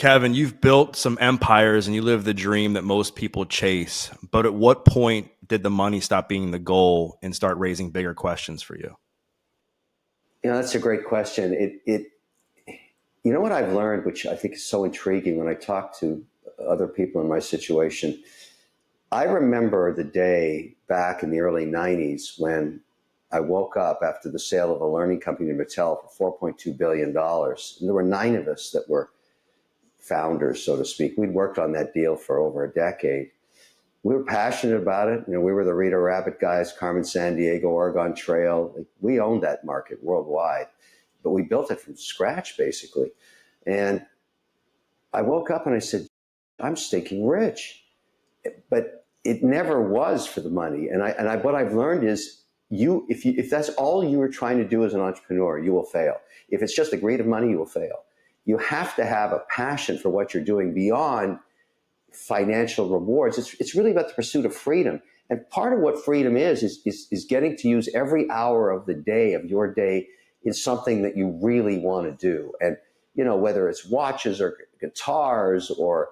Kevin, you've built some empires and you live the dream that most people chase. But at what point did the money stop being the goal and start raising bigger questions for you? That's a great question. You know what I've learned, which I think is so intriguing when I talk to other people in my situation. I remember the day back in the early 90s when I woke up after the sale of a learning company to Mattel for $4.2 billion. dollars. And there were nine of us that were founders, so to speak. We'd worked on that deal for over a decade. We were passionate about it. We were the Rita Rabbit guys, Carmen Sandiego, Oregon Trail. Like, we owned that market worldwide, but we built it from scratch, basically. And I woke up and I said, I'm stinking rich. But it never was for the money. What I've learned is if that's all you were trying to do as an entrepreneur, you will fail. If it's just the greed of money, you will fail. You have to have a passion for what you're doing beyond financial rewards. It's really about the pursuit of freedom. And part of what freedom is getting to use every hour of the day, of your day, in something that you really want to do. And, whether it's watches or guitars or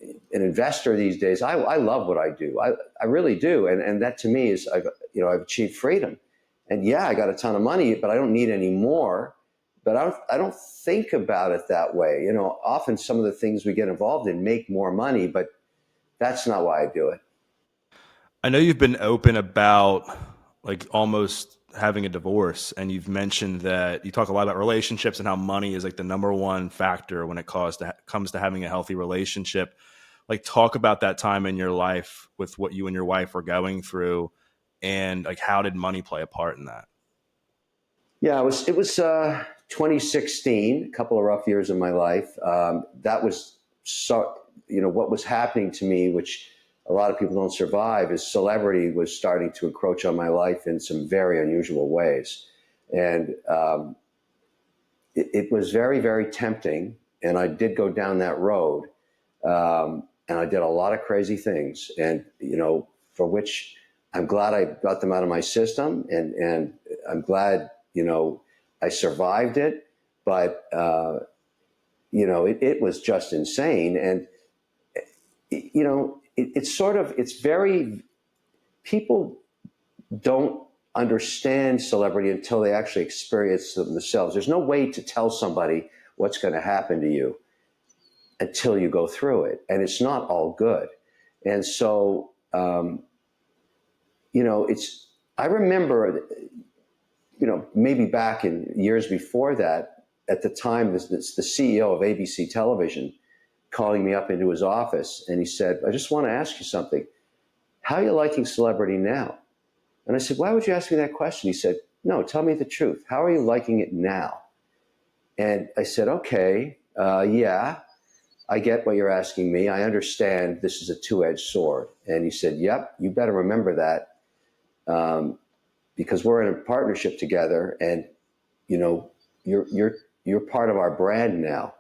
an investor these days, I love what I do. I really do. And that to me is, I've achieved freedom. And yeah, I got a ton of money, but I don't need any more. But I don't think about it that way. Often some of the things we get involved in make more money, but that's not why I do it. I know you've been open about like almost having a divorce, and you've mentioned that you talk a lot about relationships and how money is like the number one factor when it comes to having a healthy relationship. Like, talk about that time in your life with what you and your wife were going through, and like how did money play a part in that? Yeah, it was 2016, a couple of rough years in my life. That was what was happening to me, which a lot of people don't survive, is celebrity was starting to encroach on my life in some very unusual ways. And it was very, very tempting. And I did go down that road. And I did a lot of crazy things. And, for which I'm glad I got them out of my system. And I'm glad, I survived it. But, it was just insane. And, it's very, people don't understand celebrity until they actually experience them themselves. There's no way to tell somebody what's going to happen to you until you go through it. And it's not all good. And so, I remember, maybe back in years before that, at the time, the CEO of ABC Television calling me up into his office, and he said, I just want to ask you something. How are you liking celebrity now? And I said, why would you ask me that question? He said, no, tell me the truth. How are you liking it now? And I said, okay, yeah, I get what you're asking me. I understand this is a two-edged sword. And he said, yep, you better remember that, because we're in a partnership together, and you're part of our brand now.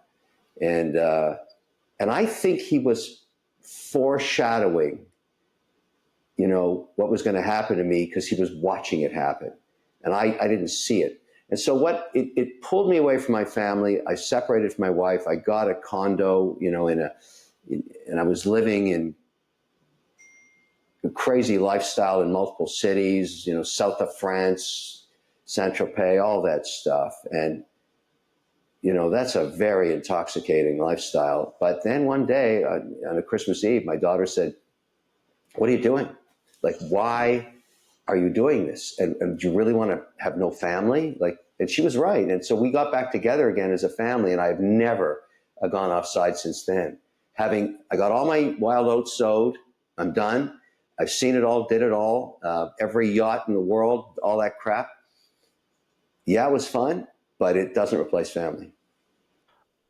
And I think he was foreshadowing, what was going to happen to me, because he was watching it happen. And I didn't see it. And so it pulled me away from my family. I separated from my wife. I got a condo, and I was living in a crazy lifestyle in multiple cities, south of France, Saint-Tropez, all that stuff. And, that's a very intoxicating lifestyle. But then one day on a Christmas Eve, my daughter said, what are you doing? Like, why are you doing this? And do you really want to have no family? And she was right. And so we got back together again as a family, and I've never gone offside since then. I got all my wild oats sowed. I'm done. I've seen it all, did it all, every yacht in the world, all that crap. Yeah, it was fun, but it doesn't replace family.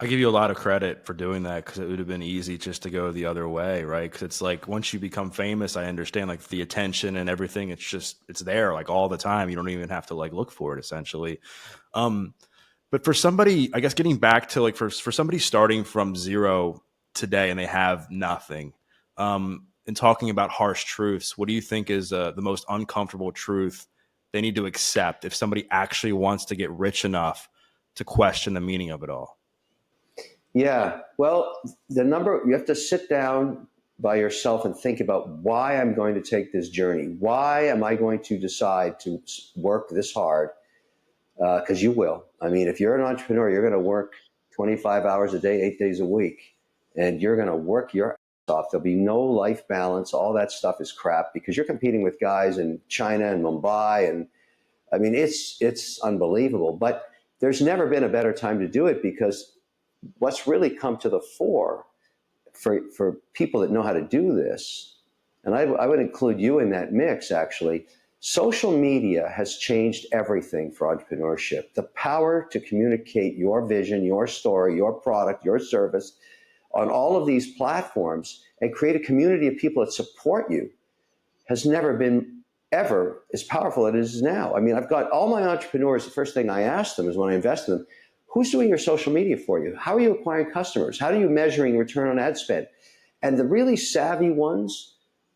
I give you a lot of credit for doing that, because it would have been easy just to go the other way, right? Because it's like, once you become famous, I understand like the attention and everything. It's there like all the time. You don't even have to like look for it, essentially. But for somebody, I guess, getting back to like for somebody starting from zero today and they have nothing, and talking about harsh truths, what do you think is the most uncomfortable truth they need to accept if somebody actually wants to get rich enough to question the meaning of it all? Yeah. Well, the number, you have to sit down by yourself and think about why I'm going to take this journey. Why am I going to decide to work this hard? Because you will. I mean, if you're an entrepreneur, you're going to work 25 hours a day, 8 days a week, and you're going to work your ass off. There'll be no life balance. All that stuff is crap because you're competing with guys in China and Mumbai, and I mean, it's unbelievable. But there's never been a better time to do it because what's really come to the fore for people that know how to do this, and I would include you in that mix actually, social media has changed everything for entrepreneurship. The power to communicate your vision, your story, your product, your service on all of these platforms and create a community of people that support you has never been ever as powerful as it is now. I mean, I've got all my entrepreneurs, the first thing I ask them is when I invest in them, who's doing your social media for you? How are you acquiring customers? How are you measuring return on ad spend? And the really savvy ones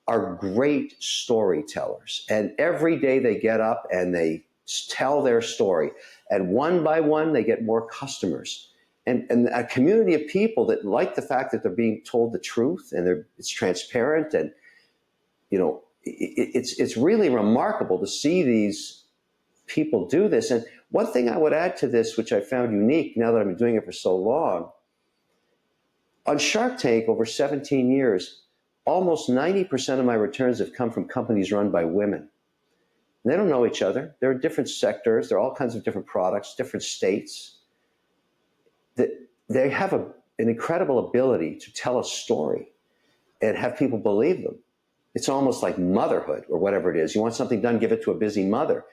are great storytellers. And every day they get up and they tell their story. And one by one, they get more customers. And a community of people that like the fact that they're being told the truth and it's transparent. And, you know, it's really remarkable to see these people do this. And one thing I would add to this, which I found unique now that I've been doing it for so long, on Shark Tank over 17 years, almost 90% of my returns have come from companies run by women. And they don't know each other. They're in different sectors. They're all kinds of different products, different states. They have an incredible ability to tell a story and have people believe them. It's almost like motherhood or whatever it is. You want something done, give it to a busy mother.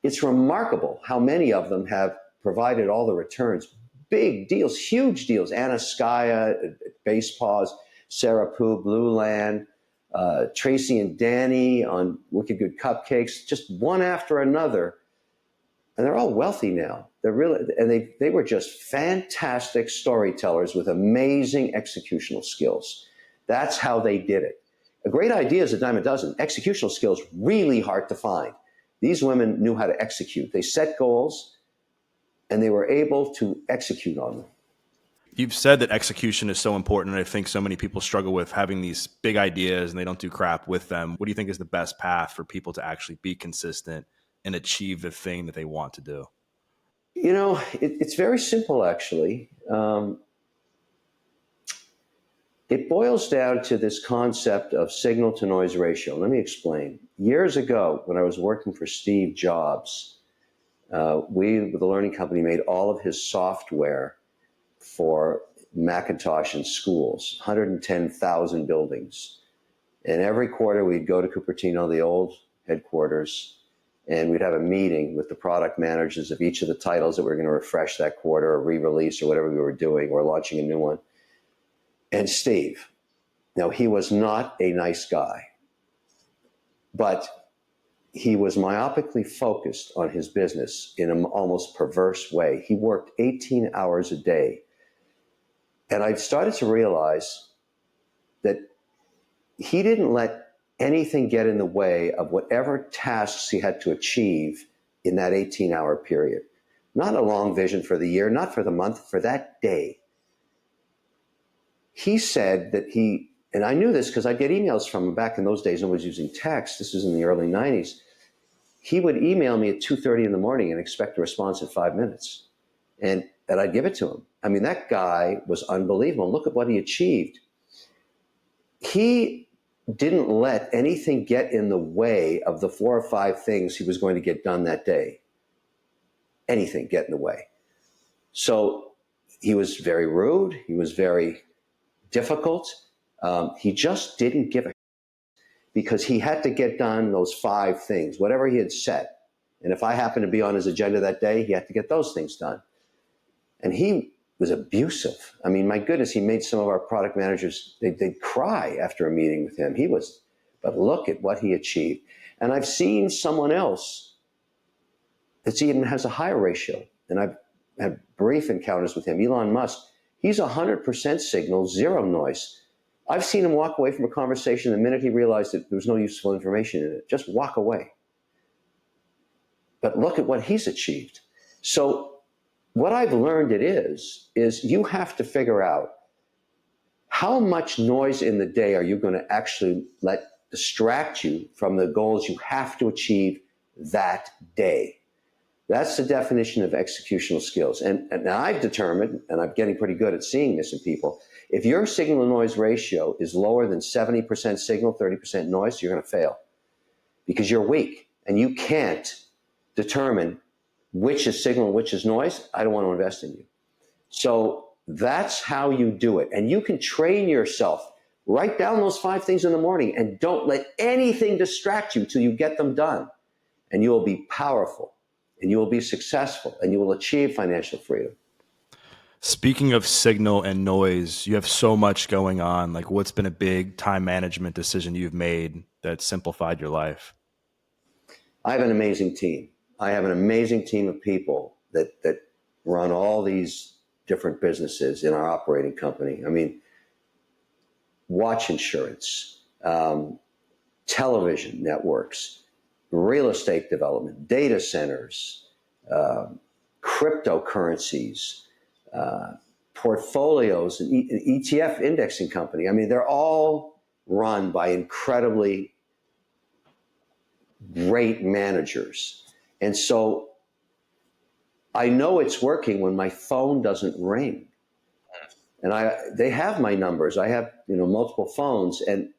It's remarkable how many of them have provided all the returns. Big deals, huge deals. Anna Skaya, Base Paws, Sarah Poo, Blue Land, Tracy and Danny on Wicked Good Cupcakes, just one after another. And they're all wealthy now. They're really, and they were just fantastic storytellers with amazing executional skills. That's how they did it. A great idea is a dime a dozen. Executional skills, really hard to find. These women knew how to execute. They set goals and they were able to execute on them. You've said that execution is so important, and I think so many people struggle with having these big ideas and they don't do crap with them. What do you think is the best path for people to actually be consistent and achieve the thing that they want to do? You know, it's very simple, actually. It boils down to this concept of signal to noise ratio. Let me explain. Years ago, when I was working for Steve Jobs, we, the learning company, made all of his software for Macintosh in schools, 110,000 buildings. And every quarter we'd go to Cupertino, the old headquarters, and we'd have a meeting with the product managers of each of the titles that we were going to refresh that quarter or re-release or whatever we were doing or launching a new one. And Steve, now he was not a nice guy, but he was myopically focused on his business in an almost perverse way. He worked 18 hours a day. And I started to realize that he didn't let anything get in the way of whatever tasks he had to achieve in that 18-hour period. Not a long vision for the year, not for the month, for that day. He said that and I knew this because I'd get emails from him back in those days. No one was using text. This was in the early 90s. He would email me at 2:30 in the morning and expect a response in 5 minutes. And I'd give it to him. I mean, that guy was unbelievable. Look at what he achieved. He didn't let anything get in the way of the 4 or 5 things he was going to get done that day. Anything get in the way. So he was very rude. He was very difficult. He just didn't give a because he had to get done those 5 things, whatever he had set. And if I happened to be on his agenda that day, he had to get those things done. And he was abusive. I mean, my goodness, he made some of our product managers, they'd cry after a meeting with him. But look at what he achieved. And I've seen someone else that even has a higher ratio. And I've had brief encounters with him, Elon Musk. He's 100% signal, 0 noise. I've seen him walk away from a conversation the minute he realized that there was no useful information in it. Just walk away. But look at what he's achieved. So what I've learned is you have to figure out how much noise in the day are you going to actually let distract you from the goals you have to achieve that day. That's the definition of executional skills. And I've determined, and I'm getting pretty good at seeing this in people, if your signal to noise ratio is lower than 70% signal, 30% noise, you're going to fail because you're weak and you can't determine which is signal and which is noise. I don't want to invest in you. So that's how you do it. And you can train yourself. Write down those 5 things in the morning and don't let anything distract you till you get them done. And you will be powerful and you will be successful and you will achieve financial freedom. Speaking of signal and noise, you have so much going on. Like, what's been a big time management decision you've made that simplified your life? I have an amazing team. I have an amazing team of people that run all these different businesses in our operating company. I mean, watch insurance, television networks, real estate development, data centers, uh, cryptocurrencies, uh, portfolios, and ETF indexing company. I mean, they're all run by incredibly great managers. And so I know it's working when my phone doesn't ring. And they have my numbers. I have, multiple phones, and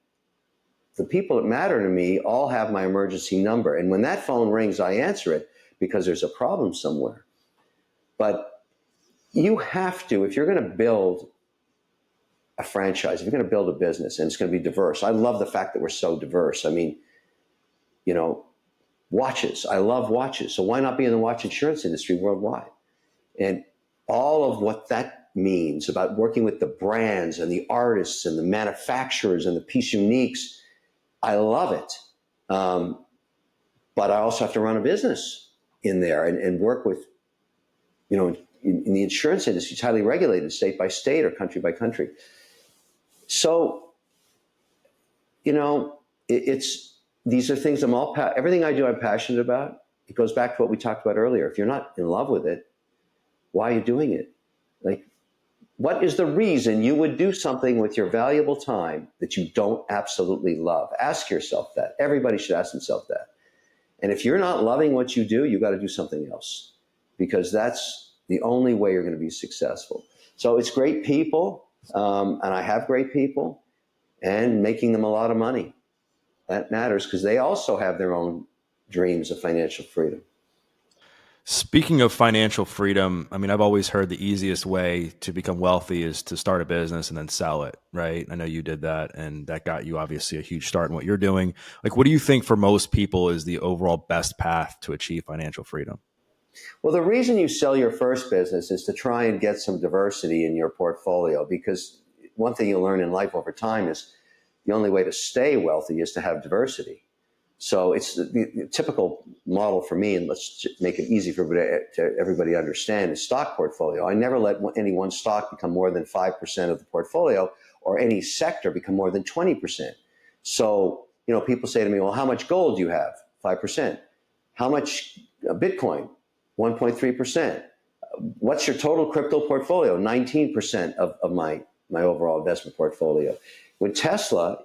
the people that matter to me all have my emergency number. And when that phone rings, I answer it because there's a problem somewhere. But you have to, if you're going to build a franchise, if you're going to build a business and it's going to be diverse. I love the fact that we're so diverse. I mean, you know, watches. I love watches. So why not be in the watch insurance industry worldwide? And all of what that means about working with the brands and the artists and the manufacturers and the piece uniques, I love it. But I also have to run a business in there and work with, in the insurance industry, it's highly regulated state by state or country by country. So, it's these are things everything I do, I'm passionate about. It goes back to what we talked about earlier. If you're not in love with it, why are you doing it? Like, what is the reason you would do something with your valuable time that you don't absolutely love? Ask yourself that. Everybody should ask themselves that. And if you're not loving what you do, you got to do something else, because that's the only way you're going to be successful. So it's great people, and I have great people, and making them a lot of money. That matters because they also have their own dreams of financial freedom. Speaking of financial freedom, I mean, I've always heard the easiest way to become wealthy is to start a business and then sell it, right? I know you did that, and that got you obviously a huge start in what you're doing. Like, what do you think for most people is the overall best path to achieve financial freedom? Well, the reason you sell your first business is to try and get some diversity in your portfolio, because one thing you'll learn in life over time is the only way to stay wealthy is to have diversity. So it's the typical model for me, and let's make it easy for everybody to understand, is stock portfolio. I never let any one stock become more than 5% of the portfolio, or any sector become more than 20%. So, people say to me, well, how much gold do you have? 5%. How much Bitcoin? 1.3%. What's your total crypto portfolio? 19% of my overall investment portfolio. When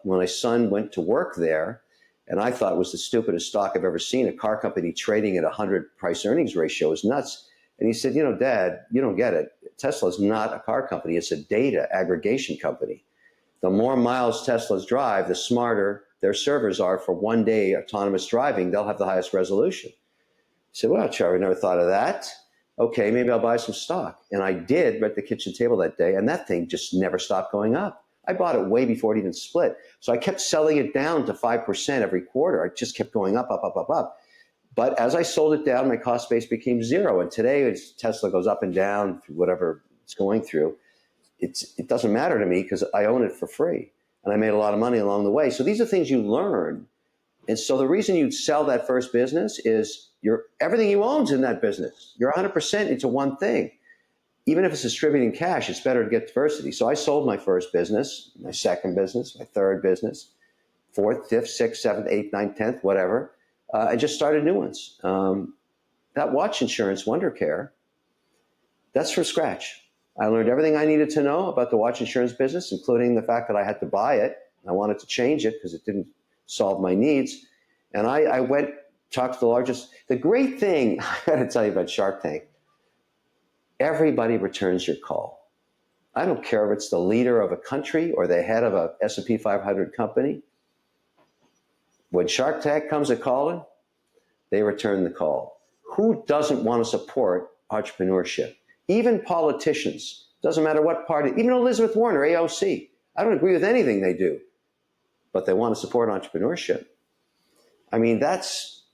my son went to work there, and I thought it was the stupidest stock I've ever seen. A car company trading at 100 price earnings ratio is nuts. And he said, Dad, you don't get it. Tesla is not a car company. It's a data aggregation company. The more miles Teslas drive, the smarter their servers are for one day autonomous driving. They'll have the highest resolution. I said, well, Charlie, never thought of that. Okay, maybe I'll buy some stock. And I did at the kitchen table that day, and that thing just never stopped going up. I bought it way before it even split. So I kept selling it down to 5% every quarter. I just kept going up, up, up, up, up. But as I sold it down, my cost base became zero. And today, as Tesla goes up and down through whatever it's going through, it doesn't matter to me because I own it for free. And I made a lot of money along the way. So these are things you learn. And so the reason you'd sell that first business is everything you own's in that business. You're 100% into one thing. Even if it's distributing cash, it's better to get diversity. So I sold my first business, my second business, my third business, fourth, fifth, sixth, seventh, eighth, ninth, 10th, whatever. I just started new ones. That watch insurance, Wonder Care, That's from scratch. I learned everything I needed to know about the watch insurance business, including the fact that I had to buy it. I wanted to change it because it didn't solve my needs. And I went, talked to the largest. The great thing, I got to tell you about Shark Tank, everybody returns your call. I don't care if it's the leader of a country or the head of a S&P 500 company. When Shark Tank comes a calling, they return the call. Who doesn't want to support entrepreneurship? Even politicians, doesn't matter what party, even Elizabeth Warren or AOC. I don't agree with anything they do, but they want to support entrepreneurship. I mean, that's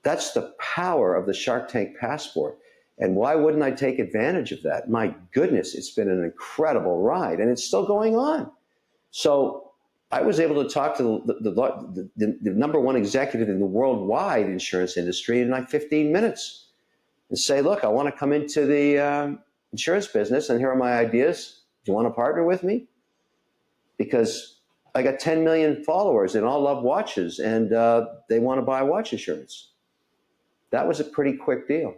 the power of the Shark Tank passport. And why wouldn't I take advantage of that? My goodness, it's been an incredible ride, and it's still going on. So I was able to talk to the number one executive in the worldwide insurance industry in like 15 minutes and say, look, I want to come into the insurance business, and here are my ideas. Do you want to partner with me? Because I got 10 million followers and all love watches, and they want to buy watch insurance. That was a pretty quick deal.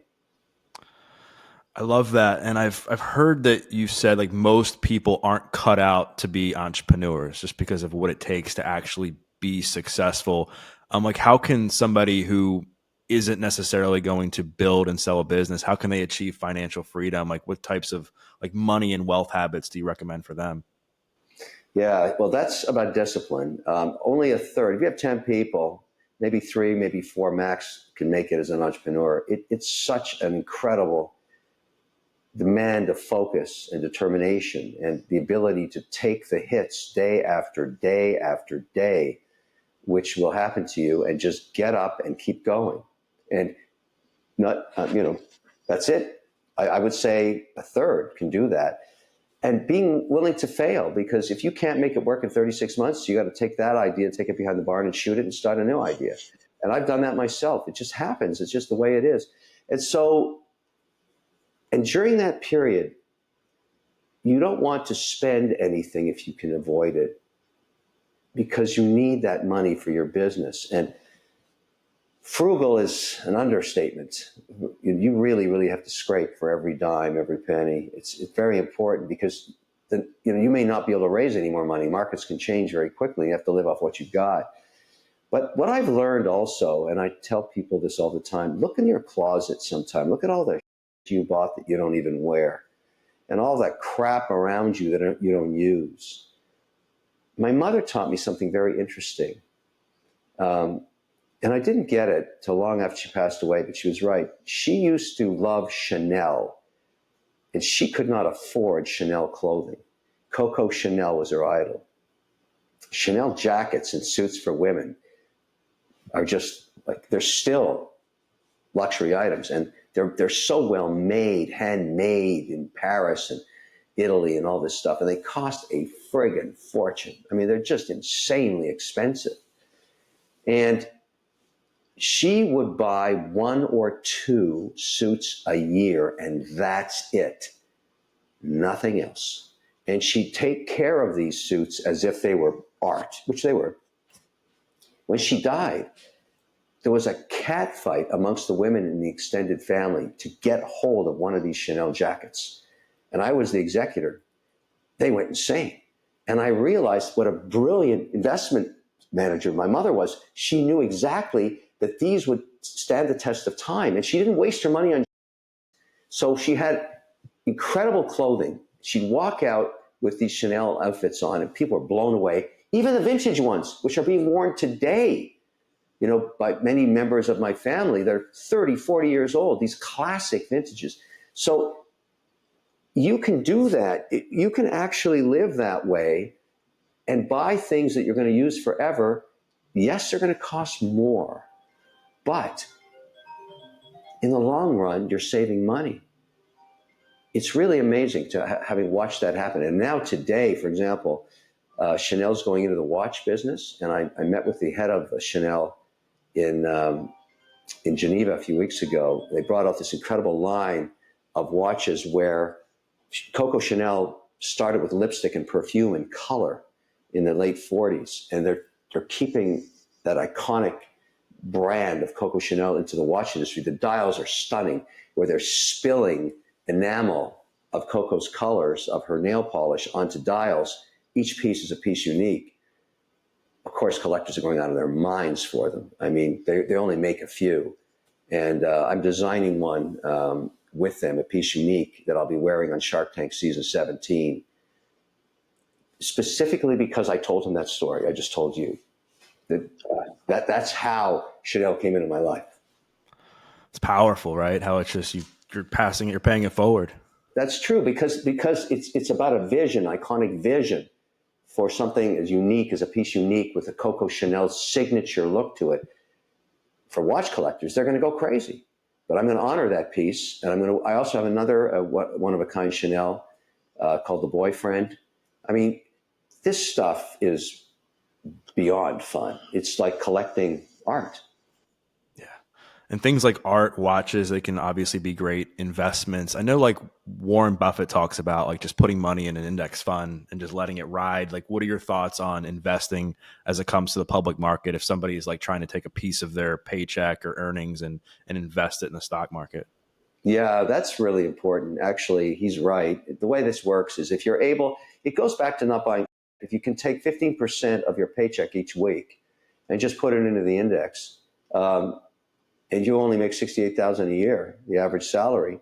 I love that. And I've heard that you said like most people aren't cut out to be entrepreneurs just because of what it takes to actually be successful. Like how can somebody who isn't necessarily going to build and sell a business, how can they achieve financial freedom? Like what types of like money and wealth habits do you recommend for them? Yeah, well, that's about discipline. Only a third. If you have 10 people, maybe three, maybe four max can make it as an entrepreneur. It's such an incredible demand of focus and determination and the ability to take the hits day after day after day, which will happen to you, and just get up and keep going. And not, that's it. I would say a third can do that. And being willing to fail, because if you can't make it work in 36 months, you got to take that idea, take it behind the barn and shoot it and start a new idea. And I've done that myself. It just happens. It's just the way it is. And so, and during that period, you don't want to spend anything if you can avoid it, because you need that money for your business. And frugal is an understatement. You really, really have to scrape for every dime, every penny. It's very important, because you may not be able to raise any more money. Markets can change very quickly. You have to live off what you've got. But what I've learned also, and I tell people this all the time, look in your closet sometime. Look at all the you bought that you don't even wear, and all that crap around you that you don't use. My mother taught me something very interesting. And I didn't get it till long after she passed away, but she was right. She used to love Chanel, and she could not afford Chanel clothing. Coco Chanel was her idol. Chanel jackets and suits for women are just like, they're still luxury items, and they're so well made, handmade in Paris and Italy and all this stuff, and they cost a friggin' fortune. I mean, they're just insanely expensive. And she would buy one or two suits a year, and that's it. Nothing else. And she'd take care of these suits as if they were art, which they were. When she died, there was a cat fight amongst the women in the extended family to get hold of one of these Chanel jackets. And I was the executor. They went insane. And I realized what a brilliant investment manager my mother was. She knew exactly that these would stand the test of time, and she didn't waste her money on. So she had incredible clothing. She'd walk out with these Chanel outfits on, and people were blown away. Even the vintage ones, which are being worn today, by many members of my family. They're 30, 40 years old, these classic vintages. So you can do that. You can actually live that way and buy things that you're going to use forever. Yes, they're going to cost more, but in the long run, you're saving money. It's really amazing to having watched that happen. And now today, for example, Chanel's going into the watch business, and I met with the head of Chanel in Geneva a few weeks ago. They brought out this incredible line of watches where Coco Chanel started with lipstick and perfume and color in the late 40s, and they're keeping that iconic brand of Coco Chanel into the watch industry. The dials are stunning, where they're spilling enamel of Coco's colors of her nail polish onto dials. Each piece is a piece unique. Of course, collectors are going out of their minds for them. I mean, they only make a few. And I'm designing one with them, a piece unique that I'll be wearing on Shark Tank season 17, specifically because I told him that story. I just told you that's how Chanel came into my life. It's powerful, right? How it's just you're passing it, you're paying it forward. That's true because it's about a vision, iconic vision for something as unique as a piece unique with a Coco Chanel signature look to it. For watch collectors, they're going to go crazy. But I'm going to honor that piece, and I also have another one of a kind Chanel called the Boyfriend. I mean, this stuff is beyond fun. It's like collecting art. Yeah. And things like art, watches, they can obviously be great investments. I know like Warren Buffett talks about like just putting money in an index fund and just letting it ride. Like, what are your thoughts on investing as it comes to the public market if somebody is like trying to take a piece of their paycheck or earnings and invest it in the stock market? Yeah, that's really important. Actually, he's right. The way this works is if you're able, it goes back to not buying. If you can take 15% of your paycheck each week and just put it into the index, um, and you only make 68,000 a year, the average salary,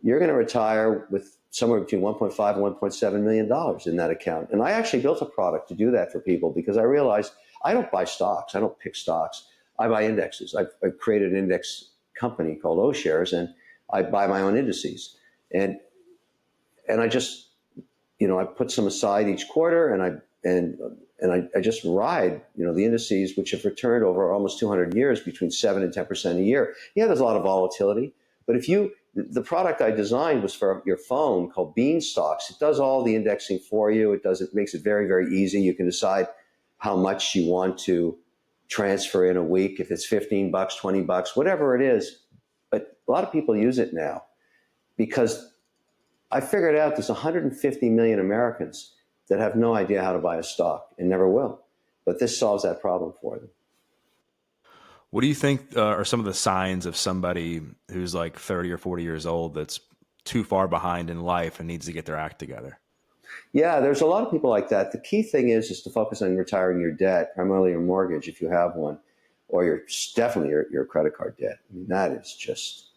you're going to retire with somewhere between 1.5 and 1.7 million dollars in that account. And I actually built a product to do that for people because I realized I don't buy stocks. I don't pick stocks. I buy indexes. I've created an index company called O Shares, and I buy my own indices. And I just, I put some aside each quarter, and I just ride, the indices, which have returned over almost 200 years between 7 and 10% a year. Yeah, there's a lot of volatility, but the product I designed was for your phone called Beanstocks. It does all the indexing for you. It makes it very, very easy. You can decide how much you want to transfer in a week, if it's 15 bucks, 20 bucks, whatever it is. But a lot of people use it now because I figured out there's 150 million Americans that have no idea how to buy a stock and never will. But this solves that problem for them. What do you think are some of the signs of somebody who's like 30 or 40 years old that's too far behind in life and needs to get their act together? Yeah, there's a lot of people like that. The key thing is to focus on retiring your debt, primarily your mortgage if you have one, or definitely your credit card debt. I mean, that is just,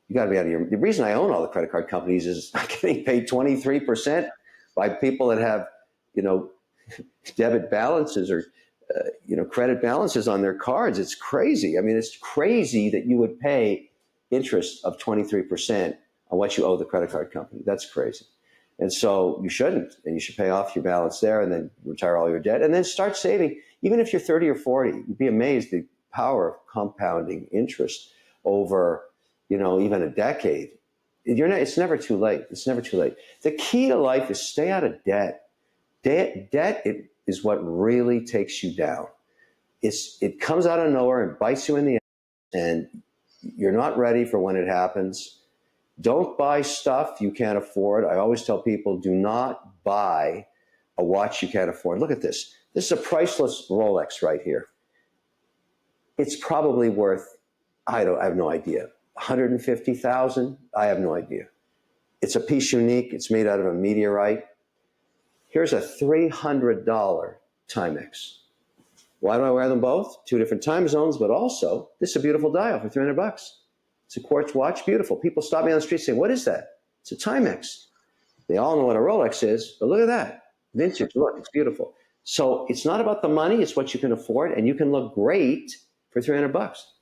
you got to be out of your. The reason I own all the credit card companies is I'm getting paid 23% by people that have, you know, debit balances or credit balances on their cards. It's crazy. I mean, it's crazy that you would pay interest of 23% on what you owe the credit card company. That's crazy. And so you shouldn't, and you should pay off your balance there and then retire all your debt and then start saving. Even if you're 30 or 40, you'd be amazed the power of compounding interest over, even a decade. It's never too late. It's never too late. The key to life is stay out of debt. Debt is what really takes you down. It comes out of nowhere and bites you in the ass, and you're not ready for when it happens. Don't buy stuff you can't afford. I always tell people, do not buy a watch you can't afford. Look at this. This is a priceless Rolex right here. It's probably worth, I have no idea, 150,000. I have no idea. It's a piece unique. It's made out of a meteorite. Here's a $300 Timex. Why do I wear them both? Two different time zones, but also this is a beautiful dial for 300 bucks. It's a quartz watch, beautiful. People stop me on the street saying, "What is that?" It's a Timex. They all know what a Rolex is, but look at that. Vintage, look, it's beautiful. So it's not about the money, it's what you can afford, and you can look great for 300 bucks.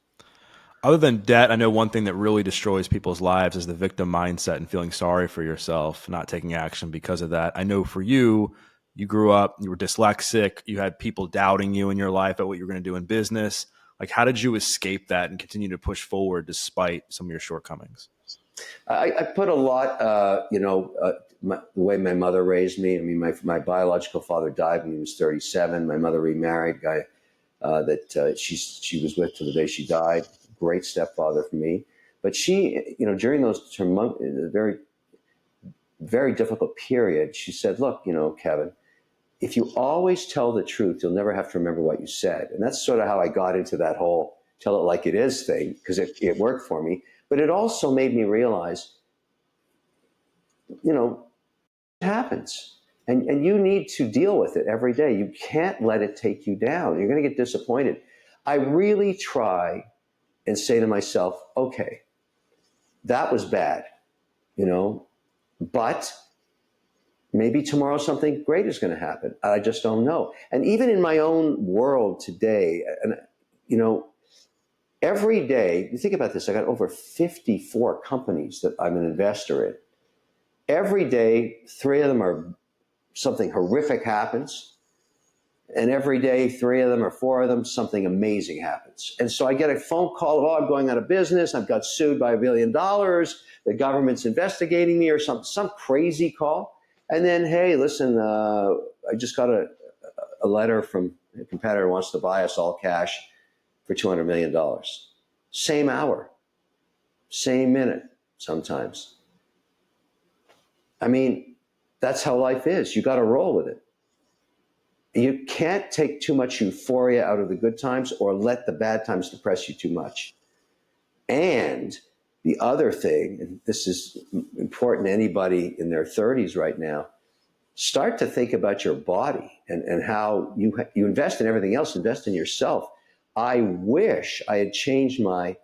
Other than debt, I know one thing that really destroys people's lives is the victim mindset and feeling sorry for yourself, not taking action because of that. I know for you, you grew up, you were dyslexic, you had people doubting you in your life about what you were going to do in business. Like, how did you escape that and continue to push forward despite some of your shortcomings? I put a lot, the way my mother raised me. I mean, my biological father died when he was 37. My mother remarried, guy that she was with till the day she died. Great stepfather for me. But she, during those very, very difficult period, she said, "Look, Kevin, if you always tell the truth, you'll never have to remember what you said." And that's sort of how I got into that whole tell it like it is thing, because it worked for me. But it also made me realize you know, it happens. And you need to deal with it every day. You can't let it take you down. You're going to get disappointed. I really try and say to myself, okay, that was bad, you know, but maybe tomorrow something great is going to happen. I just don't know. And even in my own world today, and you know, every day, you think about this, I got over 54 companies that I'm an investor in. Every day, three of them are something horrific happens. And every day, three of them or four of them, something amazing happens. And so I get a phone call, oh, I'm going out of business. I've got sued by $1 billion. The government's investigating me, or some crazy call. And then, hey, listen, I just got a letter from a competitor who wants to buy us all cash for $200 million. Same hour, same minute sometimes. I mean, that's how life is. You got to roll with it. You can't take too much euphoria out of the good times or let the bad times depress you too much. And the other thing, and this is important to anybody in their 30s right now, start to think about your body and how you invest in everything else, invest in yourself. I wish I had changed my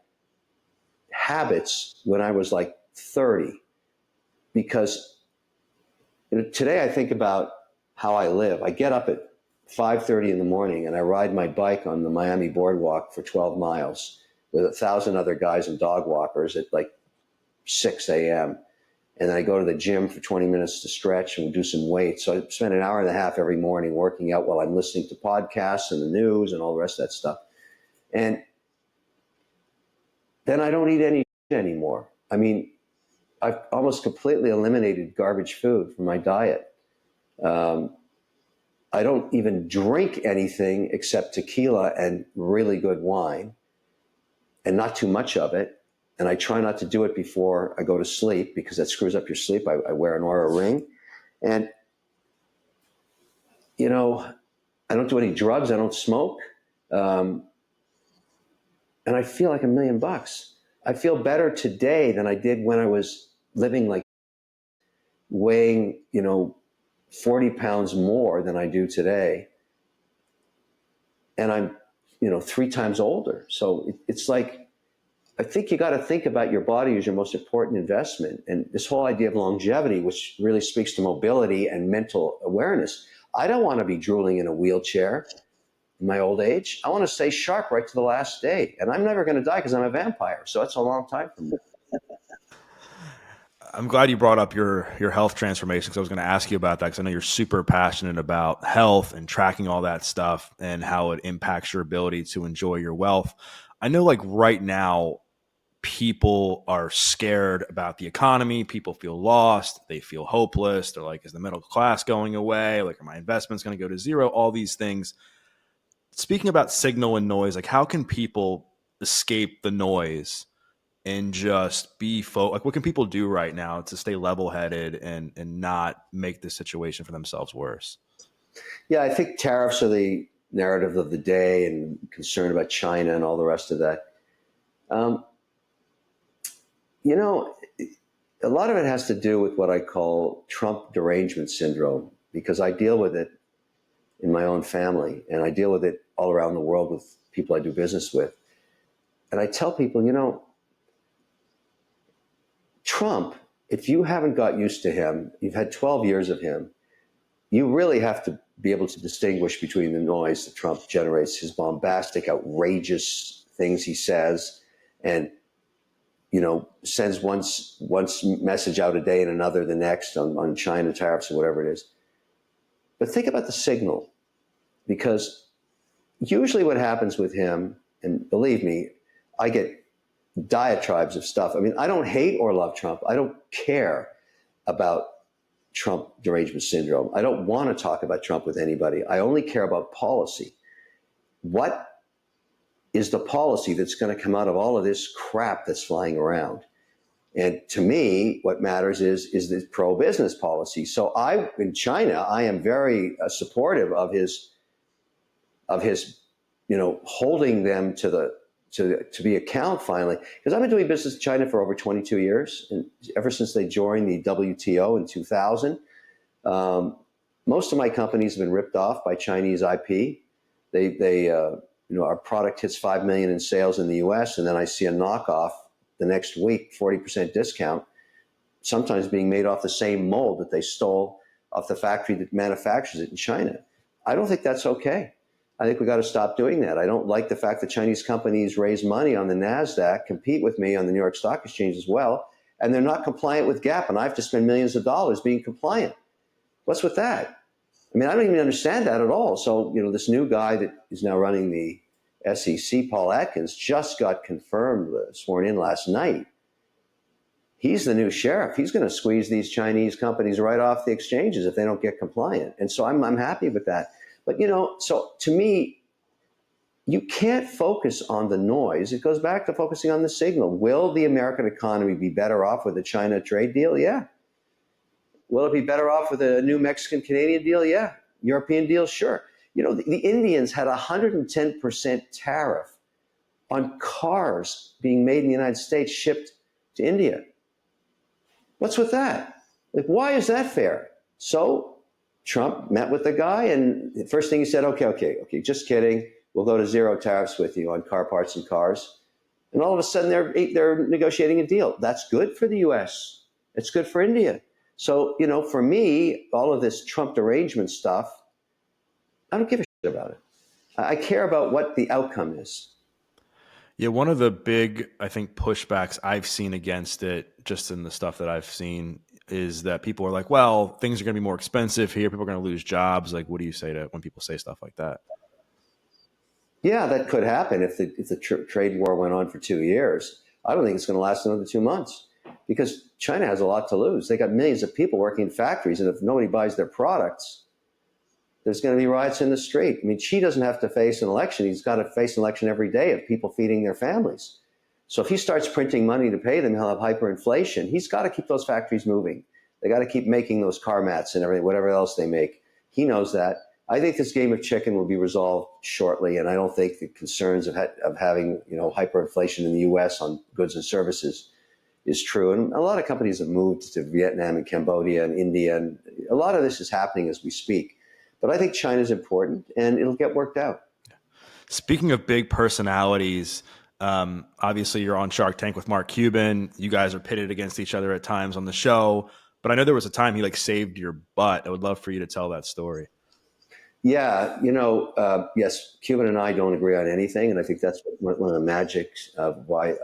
habits when I was like 30, because today I think about how I live. I get up at 5:30 in the morning and I ride my bike on the Miami boardwalk for 12 miles with 1,000 other guys and dog walkers at like 6 a.m. And then I go to the gym for 20 minutes to stretch and do some weights. So I spend an hour and a half every morning working out while I'm listening to podcasts and the news and all the rest of that stuff. And then I don't eat any anymore. I mean, I've almost completely eliminated garbage food from my diet. I don't even drink anything except tequila and really good wine, and not too much of it. And I try not to do it before I go to sleep because that screws up your sleep. I wear an Oura ring. And, you know, I don't do any drugs. I don't smoke. And I feel like $1,000,000. I feel better today than I did when I was living like weighing, 40 pounds more than I do today. And I'm, 3 times older. So it's like, I think you got to think about your body as your most important investment. And this whole idea of longevity, which really speaks to mobility and mental awareness. I don't want to be drooling in a wheelchair in my old age. I want to stay sharp right to the last day. And I'm never going to die because I'm a vampire. So that's a long time for me. I'm glad you brought up your health transformation, because I was going to ask you about that, because I know you're super passionate about health and tracking all that stuff and how it impacts your ability to enjoy your wealth. I know, like, right now, people are scared about the economy. People feel lost. They feel hopeless. They're like, is the middle class going away? Like, are my investments going to go to zero? All these things. Speaking about signal and noise, like, how can people escape the noise and just like, what can people do right now to stay level headed and not make this situation for themselves worse? Yeah, I think tariffs are the narrative of the day, and concern about China and all the rest of that. Um, you know, a lot of it has to do with what I call Trump derangement syndrome, because I deal with it in my own family and I deal with it all around the world with people I do business with. And I tell people, Trump, if you haven't got used to him, you've had 12 years of him, you really have to be able to distinguish between the noise that Trump generates, his bombastic, outrageous things he says, and sends one message out a day and another the next on China tariffs or whatever it is. But think about the signal, because usually what happens with him, and believe me, I get diatribes of stuff. I mean, I don't hate or love Trump. I don't care about Trump derangement syndrome. I don't want to talk about Trump with anybody. I only care about policy. What is the policy that's going to come out of all of this crap that's flying around? And to me, what matters is the pro-business policy. So in China, I am very supportive of his, holding them to to be account finally, because I've been doing business in China for over 22 years, and ever since they joined the WTO in 2000. Um, Most of my companies have been ripped off by Chinese IP. Our product hits 5 million in sales in the U.S., and then I see a knockoff the next week, 40% discount, sometimes being made off the same mold that they stole off the factory that manufactures it in China. I don't think that's okay. I think we got to stop doing that. I don't like the fact that Chinese companies raise money on the NASDAQ, compete with me on the New York Stock Exchange as well, and they're not compliant with GAAP, and I have to spend millions of dollars being compliant. What's with that? I mean, I don't even understand that at all. So, this new guy that is now running the SEC, Paul Atkins, just got confirmed, sworn in last night. He's the new sheriff. He's going to squeeze these Chinese companies right off the exchanges if they don't get compliant. And so I'm happy with that. But, so to me, you can't focus on the noise. It goes back to focusing on the signal. Will the American economy be better off with a China trade deal? Yeah. Will it be better off with a new Mexican-Canadian deal? Yeah. European deal? Sure. The Indians had a 110% tariff on cars being made in the United States shipped to India. What's with that? Like, why is that fair? So Trump met with the guy, and the first thing he said, okay, just kidding. We'll go to zero tariffs with you on car parts and cars. And all of a sudden, they're negotiating a deal. That's good for the U.S. It's good for India. So, for me, all of this Trump derangement stuff, I don't give a shit about it. I care about what the outcome is. Yeah, one of the big, I think, pushbacks I've seen against it, just in the stuff that I've seen, is that people are like, well, things are going to be more expensive here. People are going to lose jobs. Like, what do you say to when people say stuff like that? Yeah, that could happen if the trade war went on for 2 years. I don't think it's going to last another 2 months because China has a lot to lose. They got millions of people working in factories, and if nobody buys their products, there's going to be riots in the street. I mean, Xi doesn't have to face an election. He's got to face an election every day of people feeding their families. So if he starts printing money to pay them, he'll have hyperinflation. He's got to keep those factories moving. They got to keep making those car mats and everything, whatever else they make. He knows that. I think this game of chicken will be resolved shortly, and I don't think the concerns of having hyperinflation in the U.S. on goods and services is true. And a lot of companies have moved to Vietnam and Cambodia and India, and a lot of this is happening as we speak. But I think China is important, and it'll get worked out. Speaking of big personalities, obviously you're on Shark Tank with Mark Cuban. You guys are pitted against each other at times on the show. But I know there was a time he saved your butt. I would love for you to tell that story. Yeah, yes, Cuban and I don't agree on anything, and I think that's one of the magics of why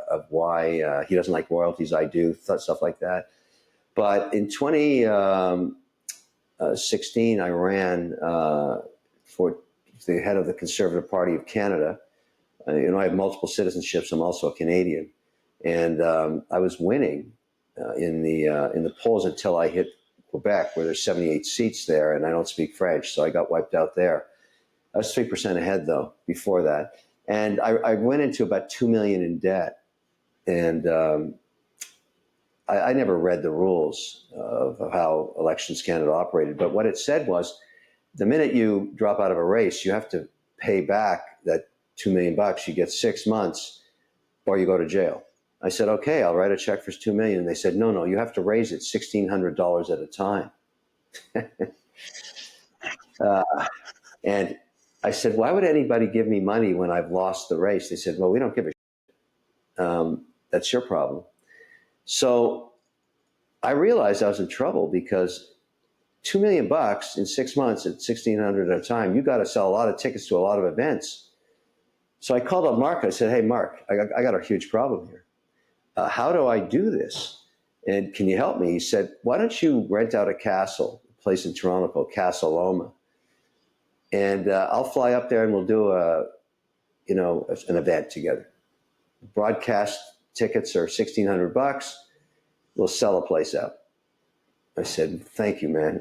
he doesn't like royalties. I do, stuff like that. But in 2016, I ran for the head of the Conservative Party of Canada. I have multiple citizenships. I'm also a Canadian, and I was winning in the polls until I hit Quebec, where there's 78 seats there, and I don't speak French, so I got wiped out there. I was 3% ahead though before that, and I went into about $2 million in debt, and I never read the rules of how Elections Canada operated, but what it said was, the minute you drop out of a race, you have to pay back that $2 million. You get 6 months, or you go to jail. I said, okay, I'll write a check for $2 million. And they said, no, you have to raise it $1,600 at a time. And I said, why would anybody give me money when I've lost the race? They said, well, we don't give a shit. That's your problem. So I realized I was in trouble because $2 million in 6 months at $1,600 at a time, you got to sell a lot of tickets to a lot of events. So I called up Mark. I said, hey, Mark, I got a huge problem here. How do I do this? And can you help me? He said, why don't you rent out a castle, a place in Toronto called Castle Loma, and I'll fly up there and we'll do an event together. Broadcast tickets are $1,600. We'll sell a place out. I said, thank you, man.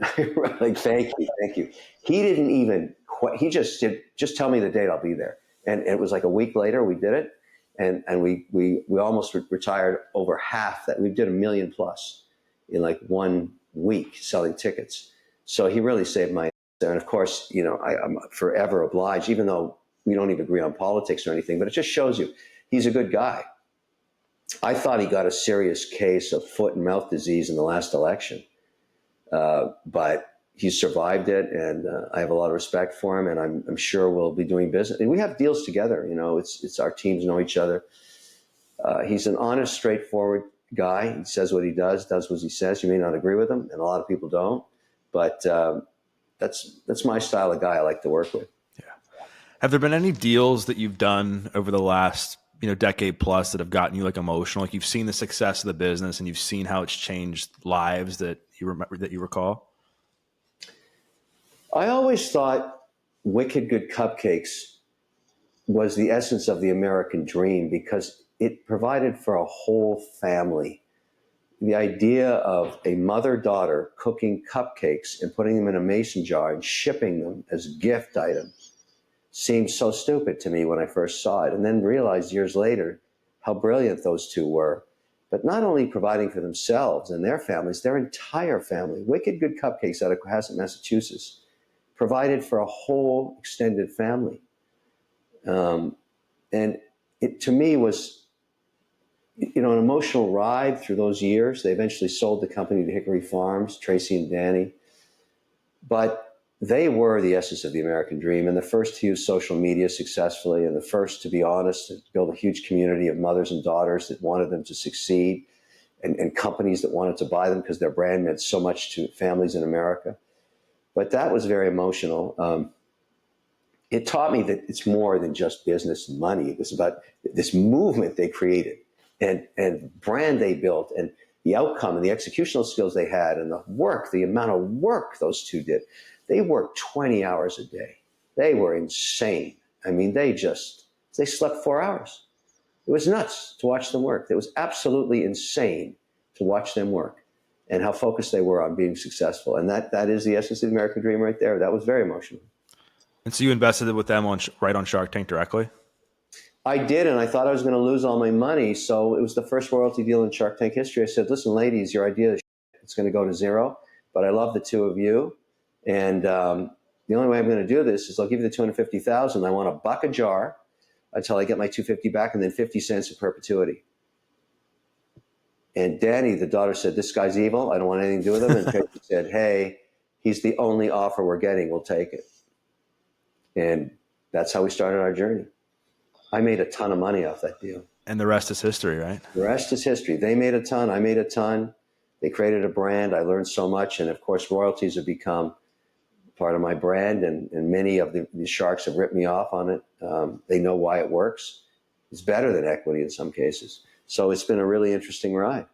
Thank you. He didn't even, he just said, just tell me the date, I'll be there. And it was like a week later, we did it. And we almost retired over half that. We did $1 million plus in 1 week selling tickets. So he really saved my ass there. And of course, I'm forever obliged, even though we don't even agree on politics or anything, but it just shows you, he's a good guy. I thought he got a serious case of foot and mouth disease in the last election, but he survived it, and I have a lot of respect for him, and I'm sure we'll be doing business. And we have deals together. It's our teams know each other. He's an honest, straightforward guy. He says what he does what he says. You may not agree with him, and a lot of people don't, but that's my style of guy I like to work with. Yeah. Have there been any deals that you've done over the last decade plus that have gotten you like emotional? Like you've seen the success of the business and you've seen how it's changed lives that you remember, that you recall? I always thought Wicked Good Cupcakes was the essence of the American dream because it provided for a whole family. The idea of a mother-daughter cooking cupcakes and putting them in a mason jar and shipping them as gift items seemed so stupid to me when I first saw it, and then realized years later how brilliant those two were. But not only providing for themselves and their families, their entire family. Wicked Good Cupcakes out of Cohasset, Massachusetts, provided for a whole extended family. And it, to me, was an emotional ride through those years. They eventually sold the company to Hickory Farms, Tracy and Danny. But they were the essence of the American dream, and the first to use social media successfully, and the first, to be honest, to build a huge community of mothers and daughters that wanted them to succeed, and companies that wanted to buy them because their brand meant so much to families in America. But that was very emotional. It taught me that it's more than just business and money. It was about this movement they created and brand they built, and the outcome and the executional skills they had, and the amount of work those two did. They worked 20 hours a day. They were insane. I mean, they slept 4 hours. It was nuts to watch them work. It was absolutely insane to watch them work and how focused they were on being successful. And that is the essence of the American dream right there. That was very emotional. And so you invested with them right on Shark Tank directly? I did, and I thought I was going to lose all my money. So it was the first royalty deal in Shark Tank history. I said, listen, ladies, your idea is it's going to go to zero, but I love the two of you. And the only way I'm going to do this is I'll give you the $250,000. I want $1 a jar until I get my $250 back, and then 50 cents in perpetuity. And Danny, the daughter, said, this guy's evil. I don't want anything to do with him. And Tracy said, hey, he's the only offer we're getting. We'll take it. And that's how we started our journey. I made a ton of money off that deal. And the rest is history, right? The rest is history. They made a ton. I made a ton. They created a brand. I learned so much. And of course, royalties have become part of my brand. And many of the sharks have ripped me off on it. They know why it works. It's better than equity in some cases. So it's been a really interesting ride.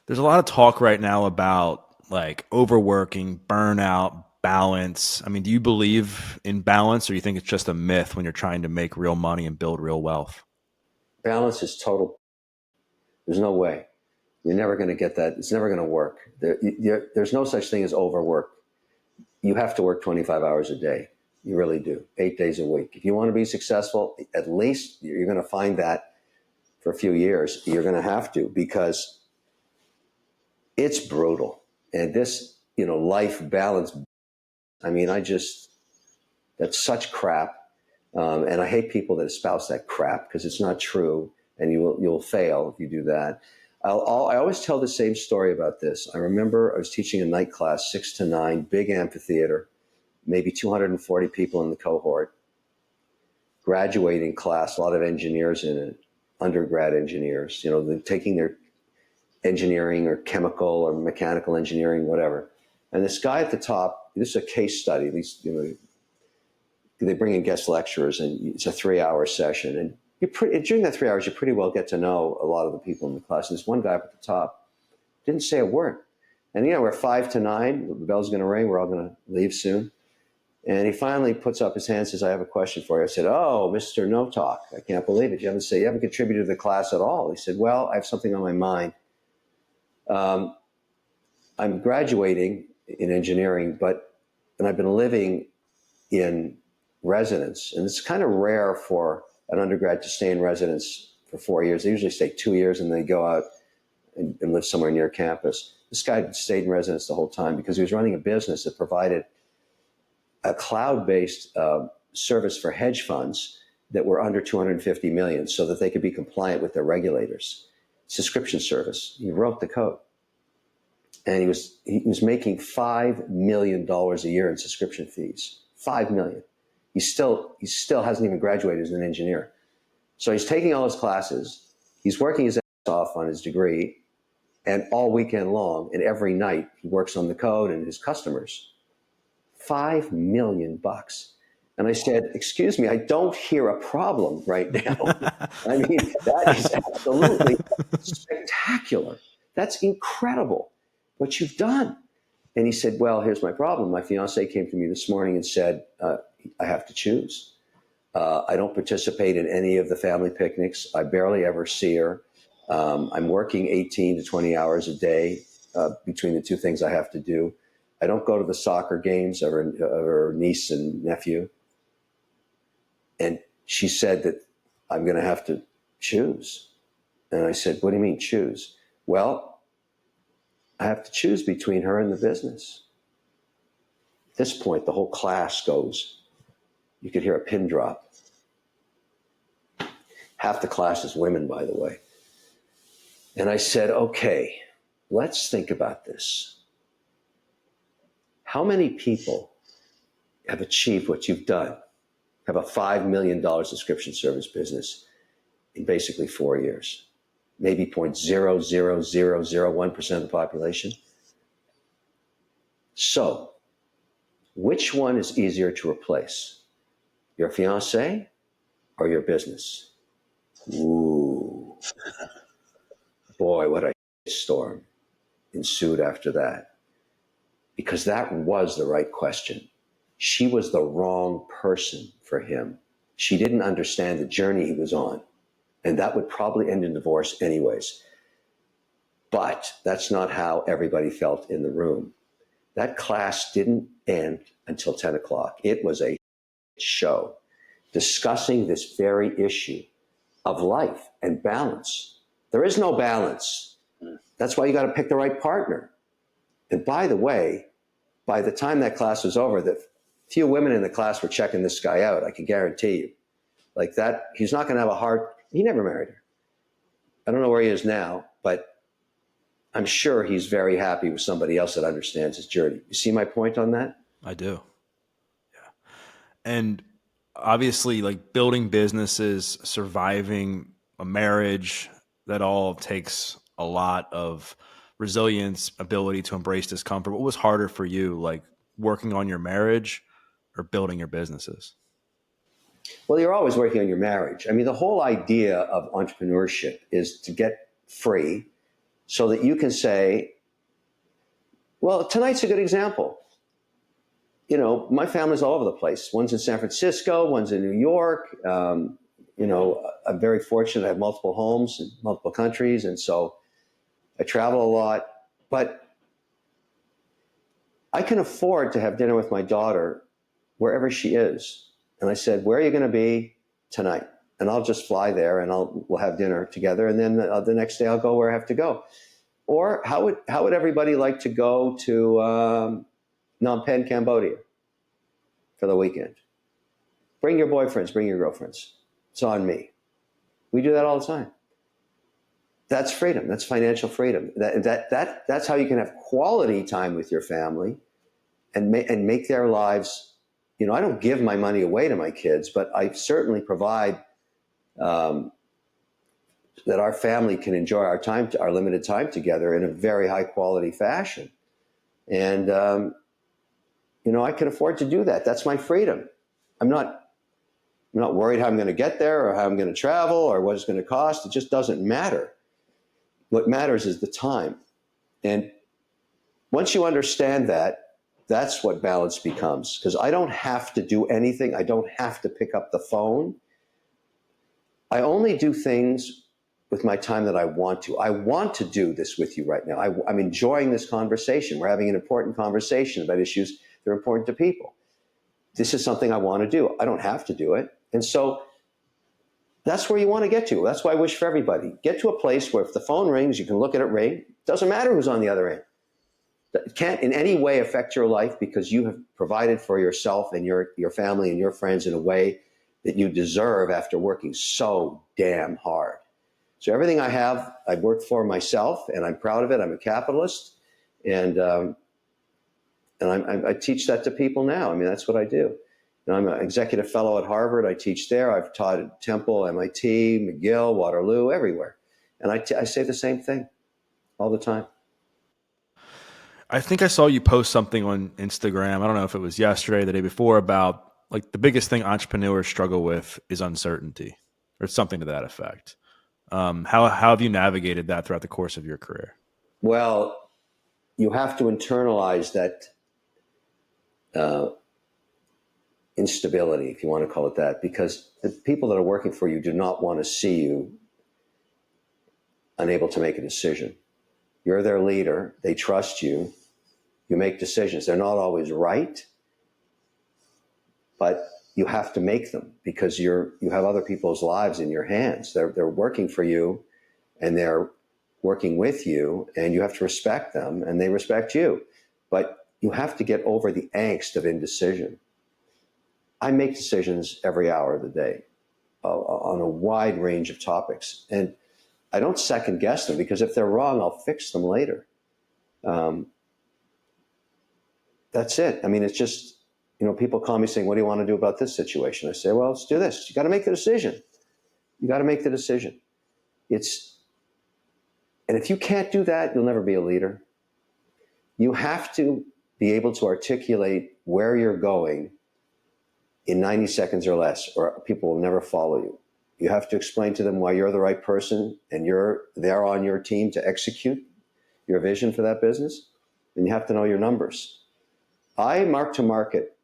There's a lot of talk right now about like overworking, burnout, balance. I mean, do you believe in balance, or do you think it's just a myth when you're trying to make real money and build real wealth? Balance is total. There's no way. You're never going to get that. It's never going to work. There's no such thing as overwork. You have to work 25 hours a day. You really do. 8 days a week. If you want to be successful, at least you're going to find that for a few years. You're going to have to, because it's brutal. And this, life balance, I mean, that's such crap. And I hate people that espouse that crap, because it's not true, and you'll fail if you do that. I always tell the same story about this. I remember I was teaching a night class, 6 to 9, big amphitheater, maybe 240 people in the cohort, graduating class, a lot of engineers in it, undergrad engineers, they're taking their engineering or chemical or mechanical engineering, whatever. And this guy at the top, this is a case study. They bring in guest lecturers, and it's a 3-hour session. And during that 3 hours, you pretty well get to know a lot of the people in the class. And this one guy up at the top didn't say a word. And, we're 5 to 9. The bell's going to ring. We're all going to leave soon. And he finally puts up his hand and says, I have a question for you. I said, oh, Mr. No Talk. I can't believe it. You haven't contributed to the class at all. He said, well, I have something on my mind. I'm graduating in engineering, and I've been living in residence. And it's kind of rare for an undergrad to stay in residence for 4 years. They usually stay 2 years and they go out and live somewhere near campus. This guy stayed in residence the whole time because he was running a business that provided a cloud-based service for hedge funds that were under 250 million so that they could be compliant with their regulators. Subscription service. He wrote the code. And he was making $5 million a year in subscription fees. $5 million. He still hasn't even graduated as an engineer. So he's taking all his classes. He's working his ass off on his degree, and all weekend long and every night he works on the code and his customers. $5 million. And I said, excuse me, I don't hear a problem right now. I mean, that is absolutely spectacular. That's incredible what you've done. And he said, well, here's my problem. My fiance came to me this morning and said, I have to choose. I don't participate in any of the family picnics. I barely ever see her. I'm working 18 to 20 hours a day between the two things I have to do. I don't go to the soccer games of her niece and nephew. And she said that I'm going to have to choose. And I said, what do you mean choose? Well, I have to choose between her and the business. At this point, the whole class goes, you could hear a pin drop. Half the class is women, by the way. And I said, okay, let's think about this. How many people have achieved what you've done? Have a $5 million subscription service business in basically 4 years, maybe 0.00001% of the population. So, which one is easier to replace? Your fiance or your business? Ooh, boy, what a storm ensued after that. Because that was the right question. She was the wrong person for him. She didn't understand the journey he was on. And that would probably end in divorce anyways. But that's not how everybody felt in the room. That class didn't end until 10 o'clock. It was a show discussing this very issue of life and balance. There is no balance. That's why you got to pick the right partner. And by the way, by the time that class was over, the few women in the class were checking this guy out. I can guarantee you. Like that, he's not going to have a heart. He never married her. I don't know where he is now, but I'm sure he's very happy with somebody else that understands his journey. You see my point on that? I do. Yeah. And obviously, like building businesses, surviving a marriage, that all takes a lot of resilience, ability to embrace discomfort. What was harder for you, like working on your marriage or building your businesses? Well, you're always working on your marriage. I mean, the whole idea of entrepreneurship is to get free so that you can say, well, tonight's a good example. You know, my family's all over the place. One's in San Francisco, one's in New York. You know, I'm very fortunate. I have multiple homes in multiple countries. And so I travel a lot. But I can afford to have dinner with my daughter wherever she is. And I said, where are you going to be tonight? And I'll just fly there and we'll have dinner together. And then the next day I'll go where I have to go. Or how would everybody like to go to Phnom Penh, Cambodia for the weekend? Bring your boyfriends, bring your girlfriends. It's on me. We do that all the time. That's freedom. That's financial freedom. That's how you can have quality time with your family and make their lives. You know, I don't give my money away to my kids, but I certainly provide that our family can enjoy our limited time together in a very high quality fashion. And, you know, I can afford to do that. That's my freedom. I'm not worried how I'm going to get there or how I'm going to travel or what it's going to cost. It just doesn't matter. What matters is the time. And once you understand that, that's what balance becomes. Because I don't have to do anything. I don't have to pick up the phone. I only do things with my time that I want to. I want to do this with you right now. I'm enjoying this conversation. We're having an important conversation about issues that are important to people. This is something I want to do. I don't have to do it. And so that's where you want to get to. That's why I wish for everybody. Get to a place where if the phone rings, you can look at it ring. Doesn't matter who's on the other end. It can't in any way affect your life because you have provided for yourself and your family and your friends in a way that you deserve after working so damn hard. So everything I have, I've worked for myself, and I'm proud of it. I'm a capitalist, and I teach that to people now. I mean, that's what I do. And I'm an executive fellow at Harvard. I teach there. I've taught at Temple, MIT, McGill, Waterloo, everywhere. And I say the same thing all the time. I think I saw you post something on Instagram. I don't know if it was yesterday, the day before, about like the biggest thing entrepreneurs struggle with is uncertainty, or something to that effect. How have you navigated that throughout the course of your career? Well, you have to internalize that uh, instability, if you want to call it that, because the people that are working for you do not want to see you unable to make a decision. You're their leader. They trust you. You make decisions. They're not always right, but you have to make them because you have other people's lives in your hands. They're working for you, and they're working with you, and you have to respect them, and they respect you. But you have to get over the angst of indecision. I make decisions every hour of the day on a wide range of topics, and I don't second guess them because if they're wrong, I'll fix them later. Um, that's it. I mean, it's just, people call me saying, "What do you want to do about this situation?" I say, "Well, let's do this. You got to make the decision. You got to make the decision." It's, and if you can't do that, you'll never be a leader. You have to be able to articulate where you're going in 90 seconds or less, or people will never follow you. You have to explain to them why you're the right person and they're on your team to execute your vision for that business. And you have to know your numbers. I mark to market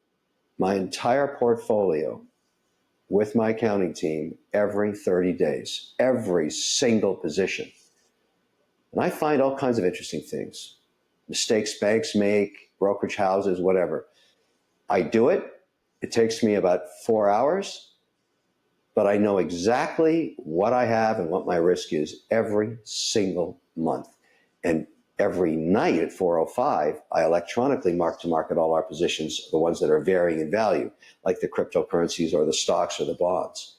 my entire portfolio with my accounting team every 30 days, every single position. And I find all kinds of interesting things, mistakes banks make, brokerage houses, whatever. I do it. It takes me about 4 hours, but I know exactly what I have and what my risk is every single month. And every night at 4:05, I electronically mark to market all our positions, the ones that are varying in value, like the cryptocurrencies or the stocks or the bonds.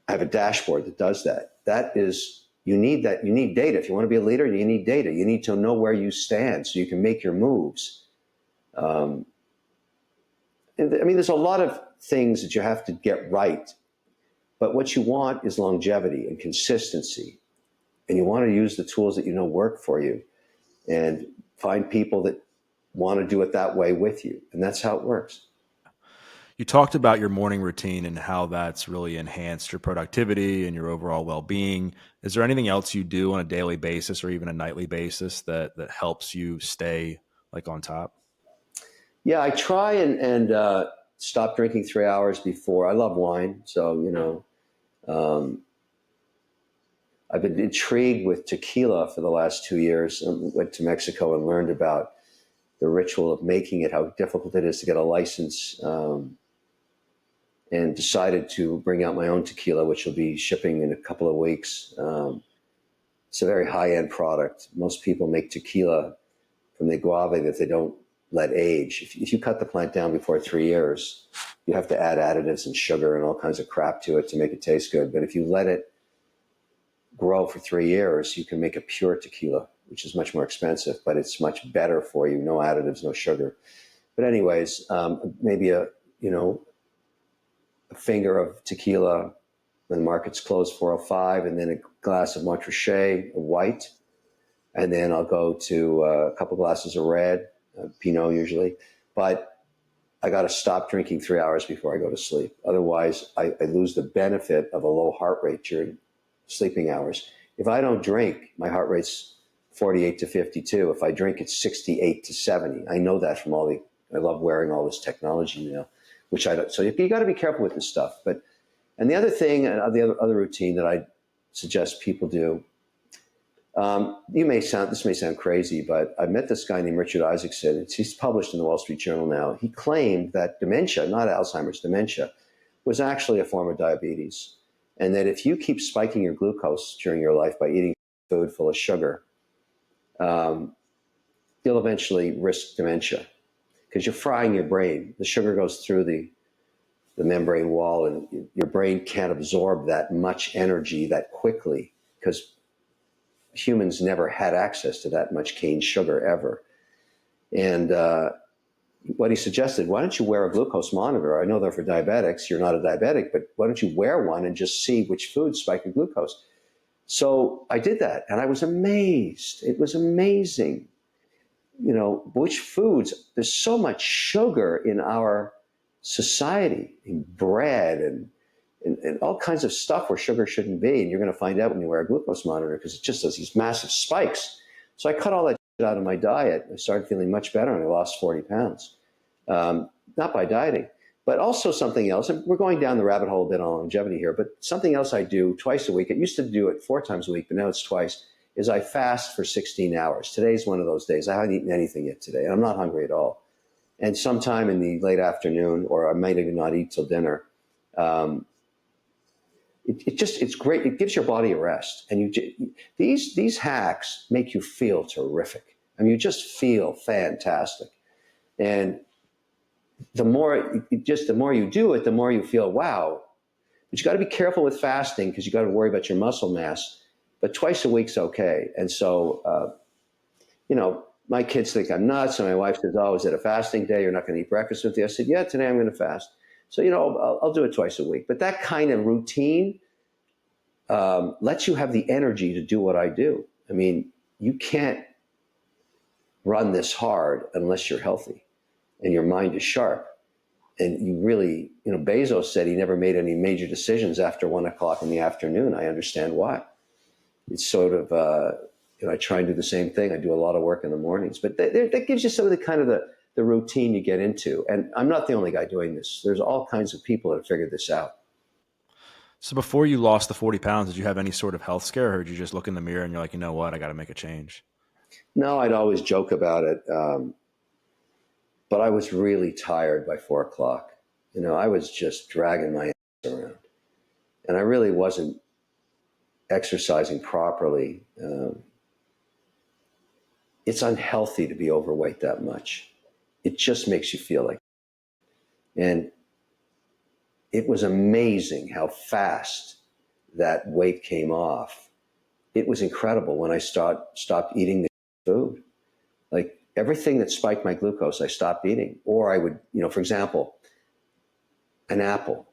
I have a dashboard that does that. That is, you need that. You need data. If you want to be a leader, you need data. You need to know where you stand so you can make your moves. Um, I mean, there's a lot of things that you have to get right, but what you want is longevity and consistency. And you want to use the tools that you know work for you and find people that want to do it that way with you. And that's how it works. You talked about your morning routine and how that's really enhanced your productivity and your overall well-being. Is there anything else you do on a daily basis or even a nightly basis that helps you stay like on top? Yeah, I try and stop drinking 3 hours before. I love wine. So, um, I've been intrigued with tequila for the last 2 years. I went to Mexico and learned about the ritual of making it, how difficult it is to get a license, and decided to bring out my own tequila, which will be shipping in a couple of weeks. It's a very high end product. Most people make tequila from the agave that they don't let age. If you cut the plant down before 3 years, you have to add additives and sugar and all kinds of crap to it to make it taste good. But if you let it grow for 3 years, you can make a pure tequila, which is much more expensive, but it's much better for you. No additives, no sugar. But anyways, maybe a finger of tequila when the market's closed 4:05, and then a glass of Montrachet, a white, and then I'll go to a couple glasses of red, Pinot usually. But I got to stop drinking 3 hours before I go to sleep. Otherwise, I lose the benefit of a low heart rate during sleeping hours. If I don't drink, my heart rate's 48 to 52. If I drink, it's 68 to 70. I know that from I love wearing all this technology now, which I don't. So you got to be careful with this stuff. And the other thing, and the other routine that I suggest people do, this may sound crazy, but I met this guy named Richard Isaacson. He's published in the Wall Street Journal now. He claimed that dementia, not Alzheimer's, dementia, was actually a form of diabetes. And that if you keep spiking your glucose during your life by eating food full of sugar, um, you'll eventually risk dementia because you're frying your brain. The sugar goes through the the membrane wall, and your brain can't absorb that much energy that quickly because humans never had access to that much cane sugar ever. And what he suggested, why don't you wear a glucose monitor? I know they're for diabetics. You're not a diabetic, but why don't you wear one and just see which foods spike your glucose? So I did that, and I was amazed. It was amazing. Which foods, there's so much sugar in our society, in bread and all kinds of stuff where sugar shouldn't be. And you're going to find out when you wear a glucose monitor because it just does these massive spikes. So I cut all that shit out of my diet. I started feeling much better and I lost 40 pounds. Not by dieting, but also something else. And we're going down the rabbit hole a bit on longevity here, but something else I do twice a week. I used to do it 4 times a week, but now it's twice, is I fast for 16 hours. Today's one of those days. I haven't eaten anything yet today, and I'm not hungry at all. And sometime in the late afternoon, or I might even not eat till dinner, it's great. It gives your body a rest. And these hacks make you feel terrific. I mean, you just feel fantastic. And the more you do it, the more you feel, wow. But you got to be careful with fasting because you got to worry about your muscle mass. But twice a week's okay. And so, my kids think I'm nuts. And my wife says, oh, is it a fasting day? You're not going to eat breakfast with you? I said, yeah, today I'm going to fast. So, I'll do it twice a week. But that kind of routine lets you have the energy to do what I do. I mean, you can't run this hard unless you're healthy and your mind is sharp. And you really, Bezos said he never made any major decisions after 1 o'clock in the afternoon. I understand why. It's sort of, I try and do the same thing. I do a lot of work in the mornings, but that gives you some of the kind of the routine you get into. And I'm not the only guy doing this. There's all kinds of people that have figured this out. So before you lost the 40 pounds, did you have any sort of health scare, or did you just look in the mirror and you're like, you know what, I got to make a change? No, I'd always joke about it. But I was really tired by 4 o'clock. I was just dragging my ass around. And I really wasn't exercising properly. It's unhealthy to be overweight that much. It just makes you feel like. And it was amazing how fast that weight came off. It was incredible when I stopped eating the food. Like everything that spiked my glucose, I stopped eating. Or I would, for example, an apple.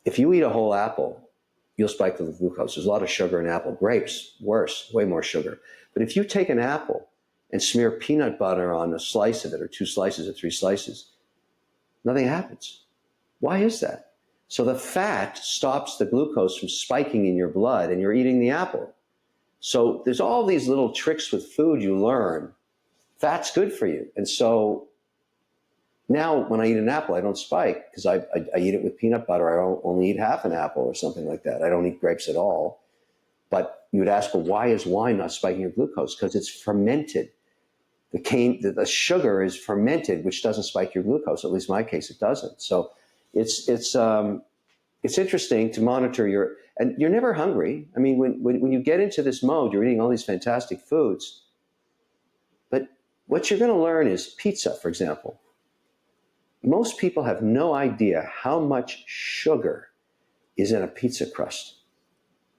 If you eat a whole apple, you'll spike the glucose. There's a lot of sugar in apple. Grapes, worse, way more sugar. But if you take an apple and smear peanut butter on a slice of it, or 2 slices or 3 slices, nothing happens. Why is that? So the fat stops the glucose from spiking in your blood, and you're eating the apple. So there's all these little tricks with food you learn. Fat's good for you. And so now when I eat an apple, I don't spike because I eat it with peanut butter. I only eat half an apple or something like that. I don't eat grapes at all. But you would ask, well, why is wine not spiking your glucose? Because it's fermented. The sugar is fermented, which doesn't spike your glucose. At least in my case, it doesn't. So it's interesting to monitor and you're never hungry. I mean, when you get into this mode, you're eating all these fantastic foods. But what you're going to learn is pizza, for example. Most people have no idea how much sugar is in a pizza crust.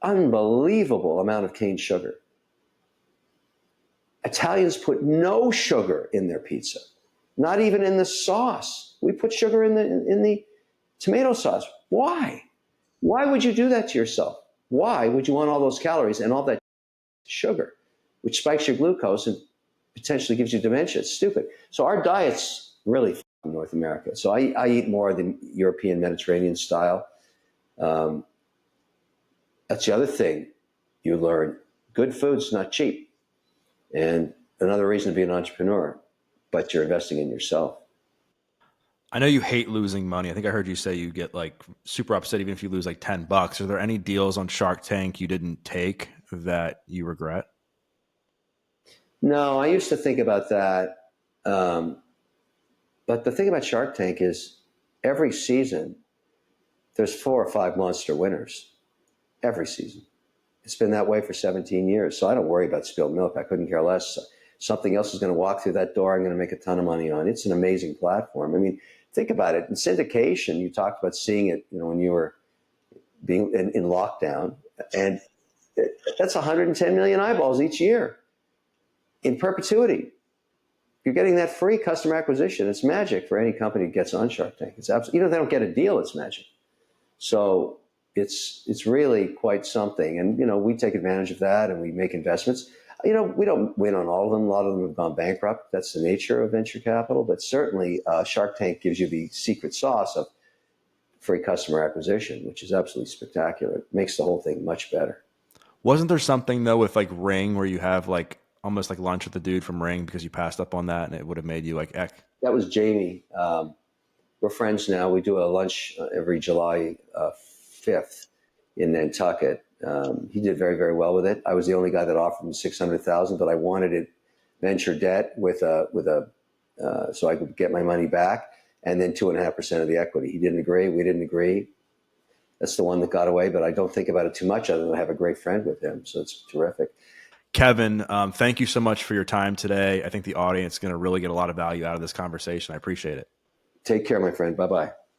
Unbelievable amount of cane sugar. Italians put no sugar in their pizza, not even in the sauce. We put sugar in the tomato sauce. Why? Why would you do that to yourself? Why would you want all those calories and all that sugar, which spikes your glucose and potentially gives you dementia? It's stupid. So our diet's really in North America. So I eat more of the European Mediterranean style. That's the other thing you learn. Good food's not cheap. And another reason to be an entrepreneur, but you're investing in yourself. I know you hate losing money. I think I heard you say you get like super upset even if you lose like $10. Are there any deals on Shark Tank you didn't take that you regret? No, I used to think about that. But the thing about Shark Tank is every season, there's 4 or 5 monster winners. Every season. It's been that way for 17 years. So I don't worry about spilled milk. I couldn't care less. Something else is going to walk through that door. I'm going to make a ton of money on. It's an amazing platform. I mean, think about it. In syndication, you talked about seeing it, when you were being in lockdown, and that's 110 million eyeballs each year in perpetuity. You're getting that free customer acquisition. It's magic for any company that gets on Shark Tank. It's absolutely, they don't get a deal, it's magic. So it's really quite something. And, we take advantage of that and we make investments. We don't win on all of them. A lot of them have gone bankrupt. That's the nature of venture capital. But certainly Shark Tank gives you the secret sauce of free customer acquisition, which is absolutely spectacular. It makes the whole thing much better. Wasn't there something though with like Ring where you have like almost like lunch with the dude from Ring because you passed up on that and it would have made you like, eck. That was Jamie. We're friends now. We do a lunch every July 5th in Nantucket. He did very, very well with it. I was the only guy that offered him 600,000, but I wanted it venture debt with a so I could get my money back, and then 2.5% of the equity. He didn't agree. We didn't agree. That's the one that got away. But I don't think about it too much, other than I have a great friend with him. So it's terrific. Kevin, thank you so much for your time today. I think the audience is going to really get a lot of value out of this conversation. I appreciate it. Take care, my friend. Bye bye.